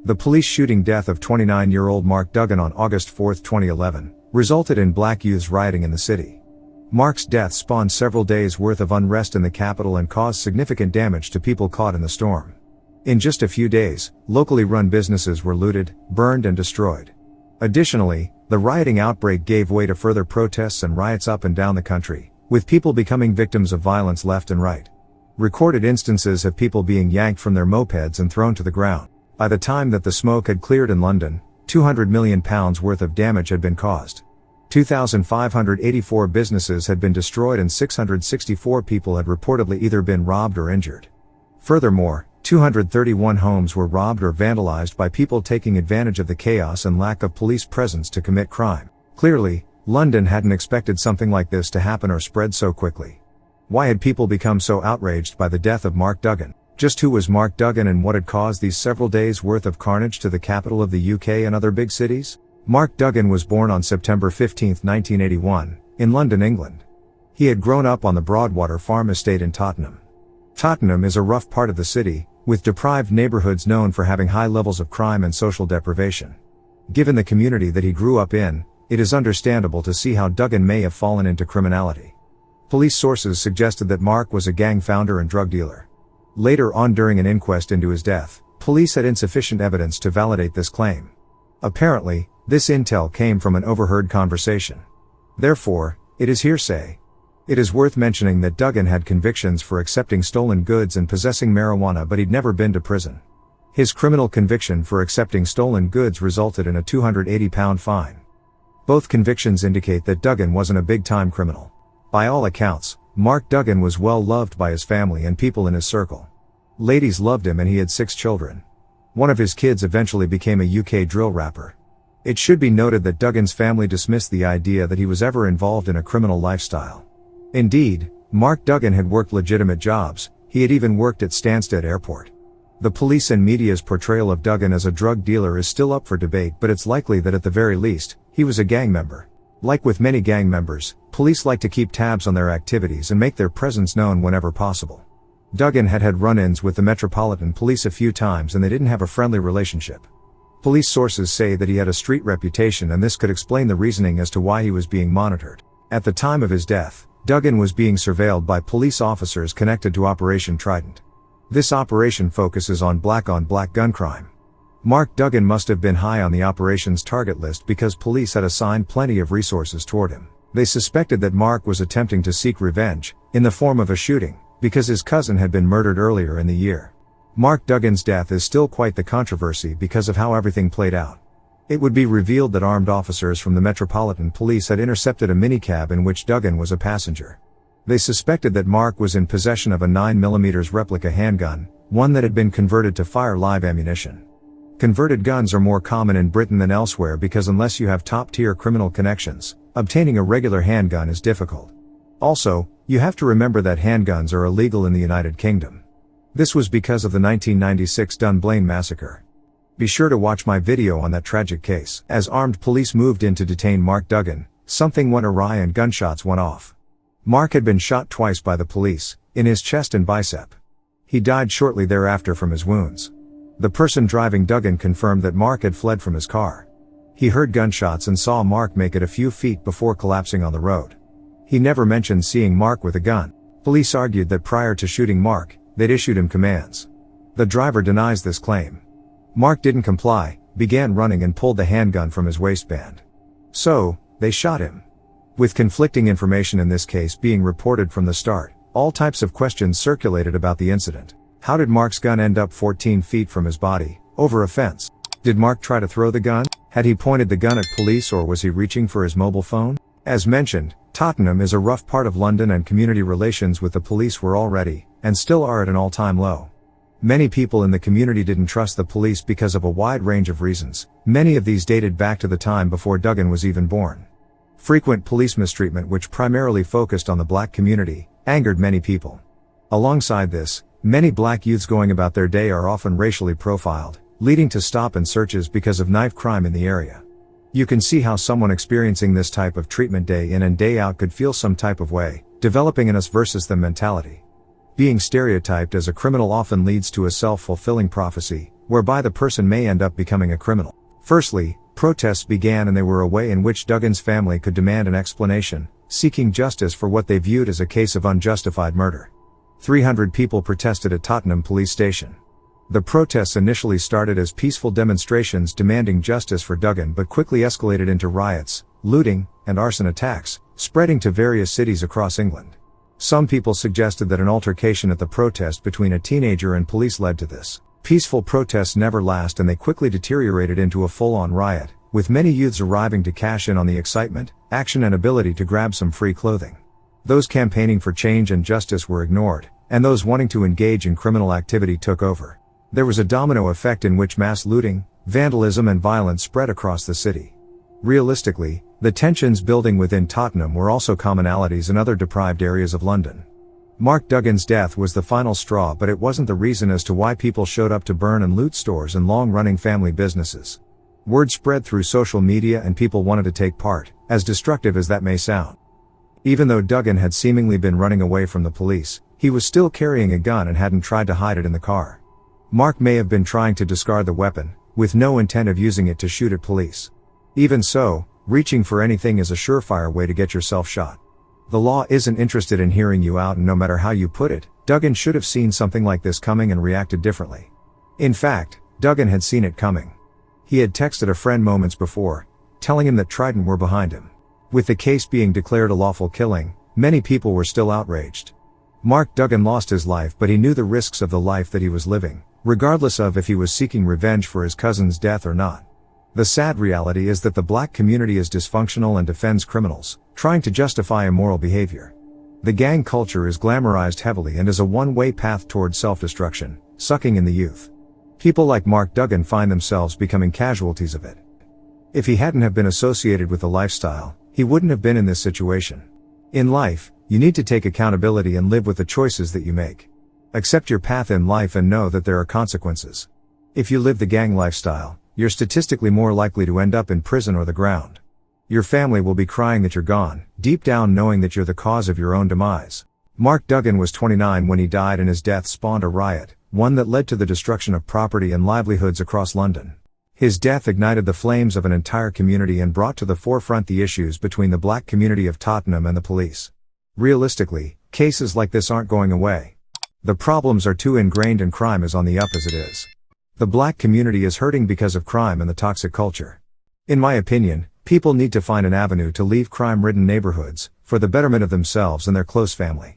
The police shooting death of 29-year-old Mark Duggan on August 4, 2011, resulted in black youths rioting in the city. Mark's death spawned several days' worth of unrest in the capital and caused significant damage to people caught in the storm. In just a few days, locally run businesses were looted, burned and destroyed. Additionally, the rioting outbreak gave way to further protests and riots up and down the country, with people becoming victims of violence left and right. Recorded instances of people being yanked from their mopeds and thrown to the ground. By the time that the smoke had cleared in London, £200 million worth of damage had been caused. 2,584 businesses had been destroyed and 664 people had reportedly either been robbed or injured. Furthermore, 231 homes were robbed or vandalized by people taking advantage of the chaos and lack of police presence to commit crime. Clearly, London hadn't expected something like this to happen or spread so quickly. Why had people become so outraged by the death of Mark Duggan? Just who was Mark Duggan and what had caused these several days' worth of carnage to the capital of the UK and other big cities? Mark Duggan was born on September 15, 1981, in London, England. He had grown up on the Broadwater farm estate in Tottenham. Tottenham is a rough part of the city, with deprived neighborhoods known for having high levels of crime and social deprivation. Given the community that he grew up in, it is understandable to see how Duggan may have fallen into criminality. Police sources suggested that Mark was a gang founder and drug dealer. Later on, during an inquest into his death, police had insufficient evidence to validate this claim. Apparently, this intel came from an overheard conversation. Therefore, it is hearsay. It is worth mentioning that Duggan had convictions for accepting stolen goods and possessing marijuana, but he'd never been to prison. His criminal conviction for accepting stolen goods resulted in a £280 fine. Both convictions indicate that Duggan wasn't a big-time criminal. By all accounts, Mark Duggan was well loved by his family and people in his circle. Ladies loved him and he had 6 children. One of his kids eventually became a UK drill rapper. It should be noted that Duggan's family dismissed the idea that he was ever involved in a criminal lifestyle. Indeed, Mark Duggan had worked legitimate jobs. He had even worked at Stansted Airport. The police and media's portrayal of Duggan as a drug dealer is still up for debate, but it's likely that at the very least, he was a gang member. Like with many gang members, police like to keep tabs on their activities and make their presence known whenever possible. Duggan had had run-ins with the Metropolitan Police a few times and they didn't have a friendly relationship. Police sources say that he had a street reputation, and this could explain the reasoning as to why he was being monitored. At the time of his death, Duggan was being surveilled by police officers connected to Operation Trident. This operation focuses on black-on-black gun crime. Mark Duggan must have been high on the operation's target list because police had assigned plenty of resources toward him. They suspected that Mark was attempting to seek revenge, in the form of a shooting, because his cousin had been murdered earlier in the year. Mark Duggan's death is still quite the controversy because of how everything played out. It would be revealed that armed officers from the Metropolitan Police had intercepted a minicab in which Duggan was a passenger. They suspected that Mark was in possession of a 9mm replica handgun, one that had been converted to fire live ammunition. Converted guns are more common in Britain than elsewhere because unless you have top-tier criminal connections, obtaining a regular handgun is difficult. Also, you have to remember that handguns are illegal in the United Kingdom. This was because of the 1996 Dunblane massacre. Be sure to watch my video on that tragic case. As armed police moved in to detain Mark Duggan, something went awry and gunshots went off. Mark had been shot twice by the police, in his chest and bicep. He died shortly thereafter from his wounds. The person driving Duggan confirmed that Mark had fled from his car. He heard gunshots and saw Mark make it a few feet before collapsing on the road. He never mentioned seeing Mark with a gun. Police argued that prior to shooting Mark, they'd issued him commands. The driver denies this claim. Mark didn't comply, began running and pulled the handgun from his waistband. So, they shot him. With conflicting information in this case being reported from the start, all types of questions circulated about the incident. How did Mark's gun end up 14 feet from his body, over a fence? Did Mark try to throw the gun? Had he pointed the gun at police or was he reaching for his mobile phone? As mentioned, Tottenham is a rough part of London and community relations with the police were already, and still are at an all-time low. Many people in the community didn't trust the police because of a wide range of reasons. Many of these dated back to the time before Duggan was even born. Frequent police mistreatment, which primarily focused on the black community, angered many people. Alongside this, many black youths going about their day are often racially profiled, leading to stop and searches because of knife crime in the area. You can see how someone experiencing this type of treatment day in and day out could feel some type of way, developing an us versus them mentality. Being stereotyped as a criminal often leads to a self-fulfilling prophecy, whereby the person may end up becoming a criminal. Firstly, protests began, and they were a way in which Duggan's family could demand an explanation, seeking justice for what they viewed as a case of unjustified murder. 300 people protested at Tottenham police station. The protests initially started as peaceful demonstrations demanding justice for Duggan, but quickly escalated into riots, looting, and arson attacks, spreading to various cities across England. Some people suggested that an altercation at the protest between a teenager and police led to this. Peaceful protests never last, and they quickly deteriorated into a full-on riot, with many youths arriving to cash in on the excitement, action, and ability to grab some free clothing. Those campaigning for change and justice were ignored, and those wanting to engage in criminal activity took over. There was a domino effect in which mass looting, vandalism, and violence spread across the city. Realistically, the tensions building within Tottenham were also commonalities in other deprived areas of London. Mark Duggan's death was the final straw, but it wasn't the reason as to why people showed up to burn and loot stores and long-running family businesses. Word spread through social media, and people wanted to take part, as destructive as that may sound. Even though Duggan had seemingly been running away from the police, he was still carrying a gun and hadn't tried to hide it in the car. Mark may have been trying to discard the weapon, with no intent of using it to shoot at police. Even so, reaching for anything is a surefire way to get yourself shot. The law isn't interested in hearing you out, and no matter how you put it, Duggan should have seen something like this coming and reacted differently. In fact, Duggan had seen it coming. He had texted a friend moments before, telling him that Trident were behind him. With the case being declared a lawful killing, many people were still outraged. Mark Duggan lost his life, but he knew the risks of the life that he was living, regardless of if he was seeking revenge for his cousin's death or not. The sad reality is that the black community is dysfunctional and defends criminals, trying to justify immoral behavior. The gang culture is glamorized heavily and is a one-way path toward self-destruction, sucking in the youth. People like Mark Duggan find themselves becoming casualties of it. If he hadn't have been associated with the lifestyle, he wouldn't have been in this situation. In life, you need to take accountability and live with the choices that you make. Accept your path in life and know that there are consequences. If you live the gang lifestyle, you're statistically more likely to end up in prison or the ground. Your family will be crying that you're gone, deep down knowing that you're the cause of your own demise. Mark Duggan was 29 when he died, and his death spawned a riot, one that led to the destruction of property and livelihoods across London. His death ignited the flames of an entire community and brought to the forefront the issues between the black community of Tottenham and the police. Realistically, cases like this aren't going away. The problems are too ingrained, and crime is on the up as it is. The black community is hurting because of crime and the toxic culture. In my opinion, people need to find an avenue to leave crime-ridden neighborhoods, for the betterment of themselves and their close family.